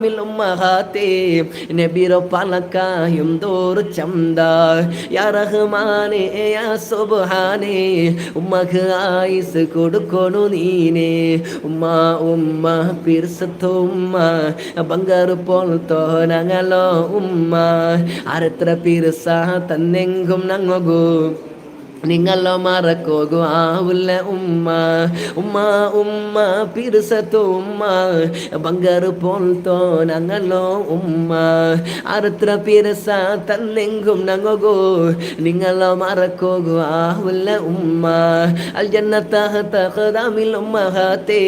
ഉമ്മഹാത്തേ നബിറോ പലക്കായും Thor ചന്ത യാ റഹ്മാനേ യാ സുബ്ഹാനേ ഉമ്മക്ക് ആയുസ് കൊടുക്കൊണു നീനേ ഉമ്മ ഉമ്മ പിർസത്തോ ഉമ്മ ബംഗാറ് പോൽത്തോ ഞങ്ങളോ ഉമ്മ അരത്ര പിർസ തന്നെങ്കും ഞങ്ങകൂ നിങ്ങളോ മറക്കോകു ആവുല്ല ഉമ്മ ഉമ്മ ഉമ്മ പിർസത്തോ ഉമ്മ ബംഗാറ് പോൽത്തോ ഞങ്ങളോ ഉമ്മ അരത്ര പിർസ തന്നെങ്കും ഞങ്ങകൂ നിങ്ങളോ മറക്കോകു ആവുല്ല ഉമ്മ അൽ ജന്നത്തഹത ഖദമിൽ ഉമ്മഹാത്തേ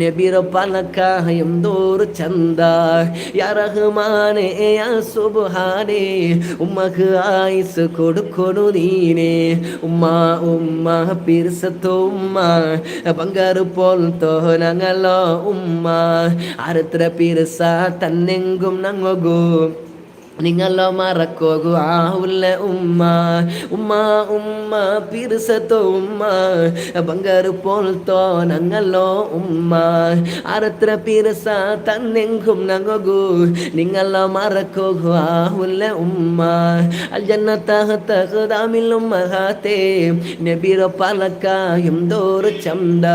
നബിറോ പലക്കായും ദൂർ ചന്ത യാ റഹ്മാനേ യാ സുബ്ഹാനേ ഉമ്മക്ക് ആയുസ് കൊടുക്കൊണു നീനേ ഉമ്മ ഉമ്മ പിർസത്തോ ഉമ്മ ബംഗാറ് പോൽത്തോ ഞങ്ങളോ ഉമ്മ അരത്ര പിർസ തന്നെങ്കും ഞങ്ങകൂ നിങ്ങളോ മറക്കോകു ആവുല്ല ഉമ്മ ഉമ്മ ഉമ്മ പിർസത്തോ ഉമ്മ ബംഗാറ് പോൽത്തോ ഞങ്ങളോ ഉമ്മ അരത്ര പിർസ തന്നെങ്കും ഞങ്ങകൂ നിങ്ങളോ മറക്കോകു ആവുല്ല ഉമ്മ അൽ ജന്നത്തഹത ഖദമിൽ ഉമ്മഹാത്തേ നബിറോ പലക്കായും ദോറ് ചന്ത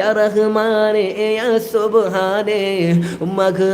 യാ റഹ്മാനേ യാ സുബ്ഹാനേ ഉമ്മക്ക്